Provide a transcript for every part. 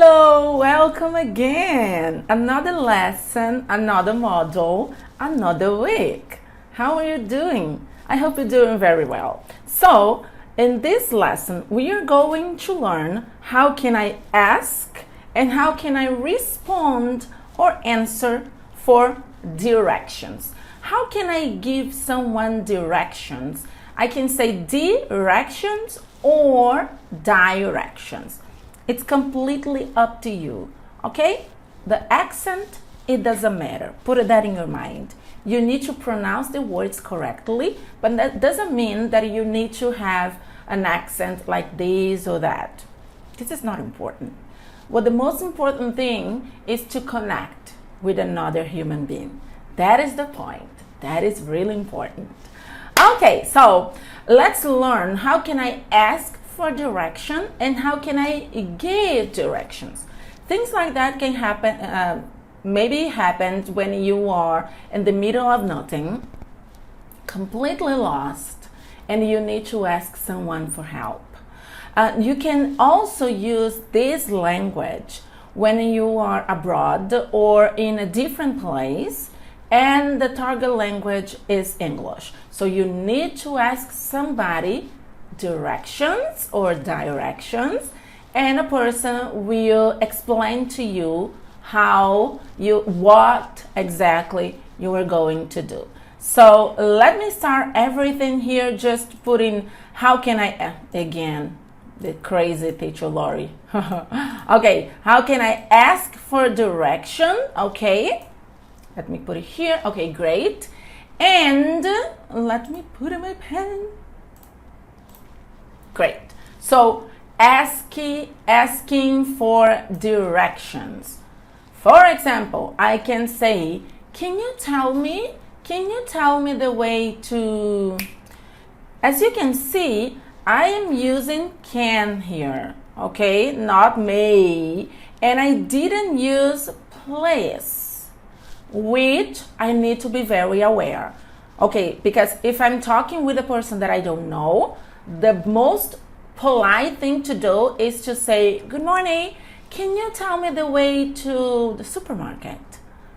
Hello, welcome again. Another lesson, another module, another week. How are you doing? I hope you're doing very well. So, in this lesson, we are going to learn how can I ask and how can I respond or answer for directions. How can I give someone directions? I can say directions or directions. It's completely up to you, okay? The accent, it doesn't matter. Put that in your mind. You need to pronounce the words correctly, but that doesn't mean that you need to have an accent like this or that. This is not important. Well, the most important thing is to connect with another human being. That is the point. That is really important. Okay, so let's learn how can I ask for direction and how can I give directions. Things like that can happen, maybe happens when you are in the middle of nothing, completely lost, and you need to ask someone for help. You can also use this language when you are abroad or in a different place and the target language is English. So you need to ask somebody directions or directions, and a person will explain to you what exactly you are going to do. So let me start everything here, just putting how can I, again, the crazy teacher Lory. Okay, how can I ask for direction? Okay, let me put it here. Okay, great. And let me put in my pen. Great. So asking for directions. For example, I can say, can you tell me the way to, as you can see, I am using can here, okay, not may, and I didn't use please, which I need to be very aware, okay, because if I'm talking with a person that I don't know, the most polite thing to do is to say, good morning, can you tell me the way to the supermarket,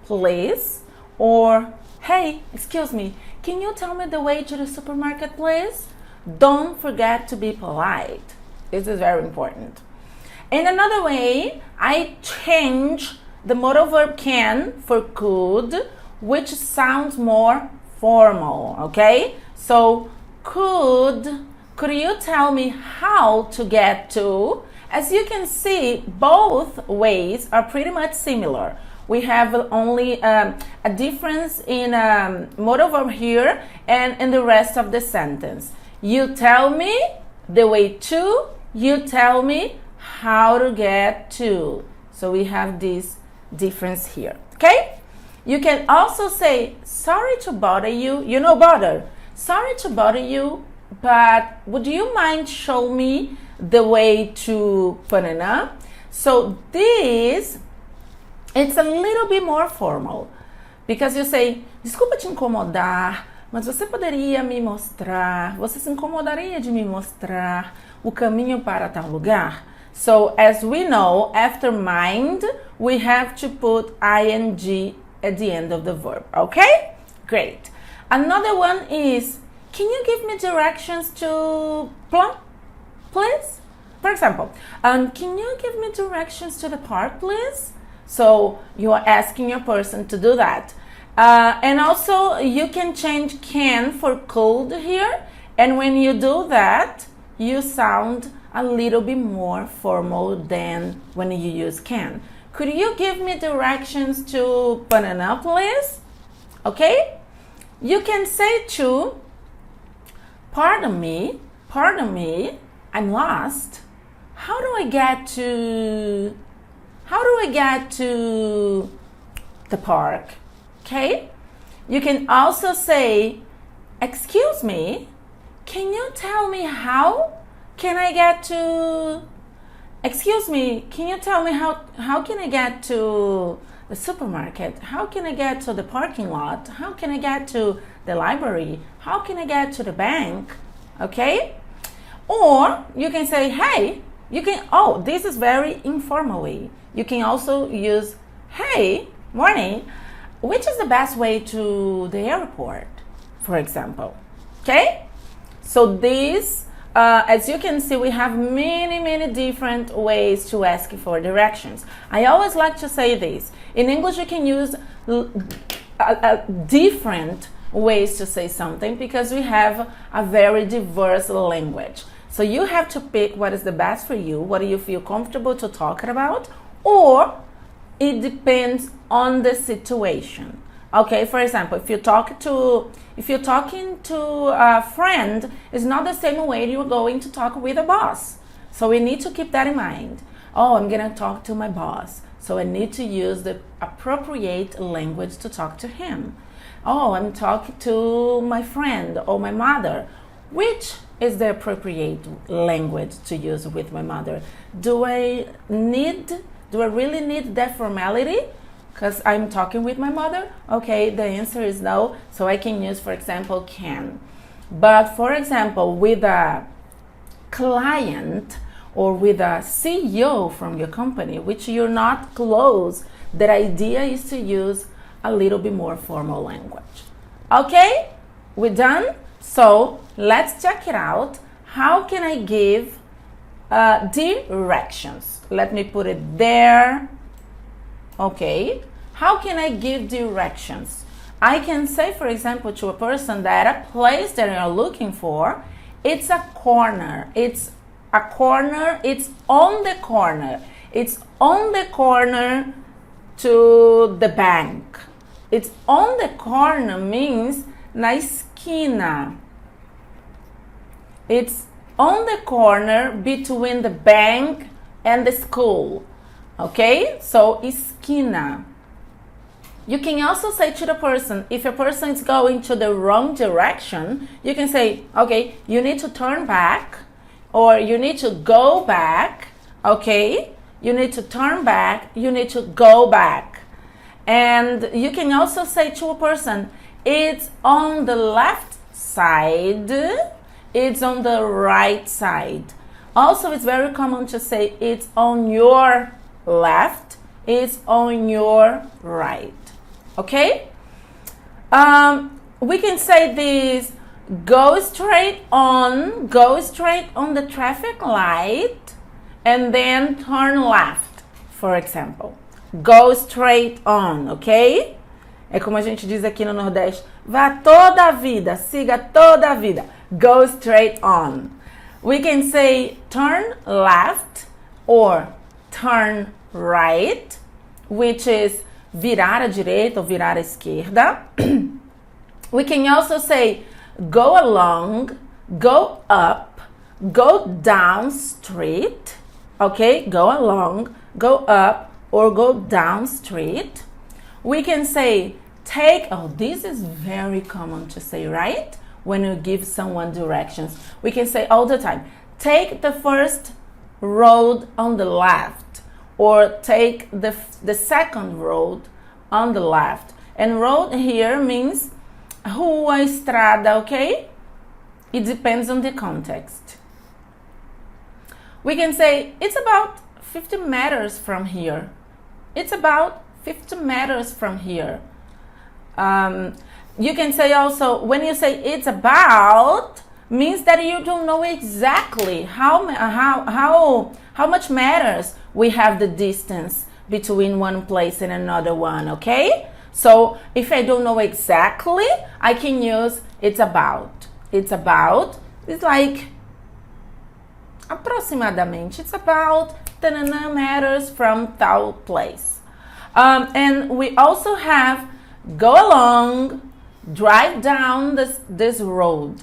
please? Or, hey, excuse me, can you tell me the way to the supermarket, please? Don't forget to be polite. This is very important. In another way, I change the modal verb can for could, which sounds more formal, okay? So, could you tell me how to get to? As you can see, both ways are pretty much similar. We have only a difference in modal verb here and in the rest of the sentence. You tell me the way to, you tell me how to get to. So we have this difference here, okay? You can also say, sorry to bother you, you know bother. Sorry to bother you, but would you mind show me the way to banana? So this, it's a little bit more formal, because you say, desculpa te incomodar, mas você poderia me mostrar, você se incomodaria de me mostrar o caminho para tal lugar? So as we know, after mind, we have to put ing at the end of the verb, okay? Great. Another one is, can you give me directions to plum, please? For example, can you give me directions to the park, please? So you are asking your person to do that. And also you can change can for could here. And when you do that, you sound a little bit more formal than when you use can. Could you give me directions to banana, please? Okay? You can say to, pardon me, I'm lost. How do I get to the park? Okay? You can also say, excuse me, can you tell me how can I get to, excuse me, can you tell me how can I get to the supermarket? How can I get to the parking lot? How can I get to the library? How can I get to the bank? Okay? Or you can say, hey, You can, oh, this is very informal way. You can also use, hey, morning, which is the best way to the airport, for example, okay? So this, as you can see, we have many different ways to ask for directions. I always like to say this. In English, you can use different ways to say something because we have a very diverse language. So you have to pick what is the best for you, what do you feel comfortable to talk about, or it depends on the situation. Okay, for example, if you're talking to a friend, it's not the same way you're going to talk with a boss. So we need to keep that in mind. Oh, I'm gonna talk to my boss, so I need to use the appropriate language to talk to him. Oh, I'm talking to my friend or my mother. Which is the appropriate language to use with my mother? Do I really need that formality because I'm talking with my mother? Okay, the answer is no. So I can use, for example, can. But for example, with a client or with a CEO from your company, which you're not close, the idea is to use a little bit more formal language. Okay, we're done? So let's check it out. How can I give directions? Let me put it there. Okay. How can I give directions? I can say, for example, to a person that a place that you're looking for, it's a corner. It's a corner. It's on the corner. It's on the corner to the bank. It's on the corner means na esquina. It's on the corner between the bank and the school. Okay? So, esquina. You can also say to the person, if a person is going to the wrong direction, you can say, okay, you need to turn back, or you need to go back, okay? You need to turn back, you need to go back. And you can also say to a person, it's on the left side, it's on the right side. Also, it's very common to say it's on your left, it's on your right. Okay? We can say this, go straight on the traffic light, and then turn left, for example. Go straight on, ok? É como a gente diz aqui no Nordeste, vá toda a vida, siga toda a vida. Go straight on. We can say turn left or turn right, which is virar à direita ou virar à esquerda. We can also say go along, go up, go down street. Okay, go along, go up, or go down street. We can say take, oh, this is very common to say, right? When you give someone directions. We can say all the time, take the first road on the left, or take the second road on the left. And road here means rua, estrada, okay? It depends on the context. We can say, it's about 50 meters from here. It's about 50 meters from here. You can say also, when you say it's about, means that you don't know exactly how much matters we have the distance between one place and another one, okay? So if I don't know exactly, I can use it's about. It's about, it's like aproximadamente, it's about meters from that place. And we also have go along, drive down this road.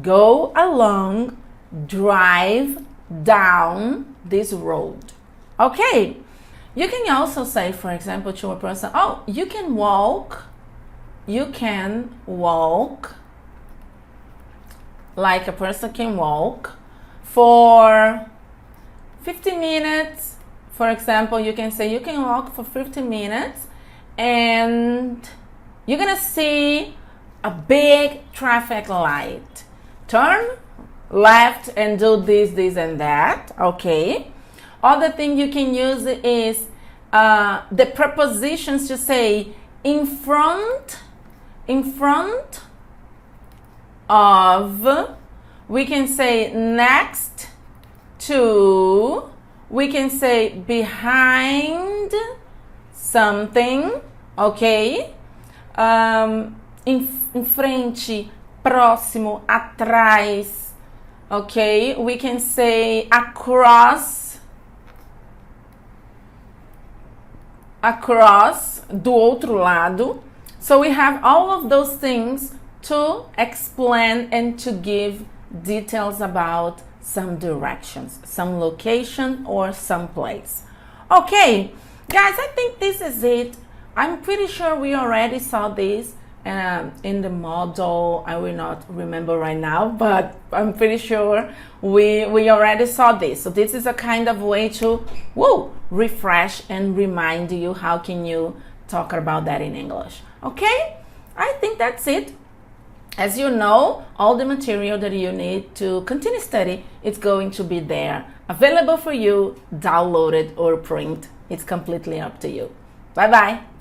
Go along, drive down this road. Okay. You can also say, for example, to a person, oh, you can walk, like a person can walk for 50 minutes. For example, you can say you can walk for 50 minutes and you're gonna see a big traffic light. Turn left and do this, this, and that. Okay. Other thing you can use is the prepositions to say in front of. We can say next to. We can say behind something. Ok? Em frente, próximo, atrás. Ok? We can say across, do outro lado. So we have all of those things to explain and to give details about some directions, some location, or some place. Okay, guys, I think this is it. I'm pretty sure we already saw this in the model. I will not remember right now, but I'm pretty sure we already saw this. So this is a kind of way to refresh and remind you how can you talk about that in English. Okay, I think that's it. As you know, all the material that you need to continue study is going to be there, available for you, downloaded or print. It's completely up to you. Bye-bye.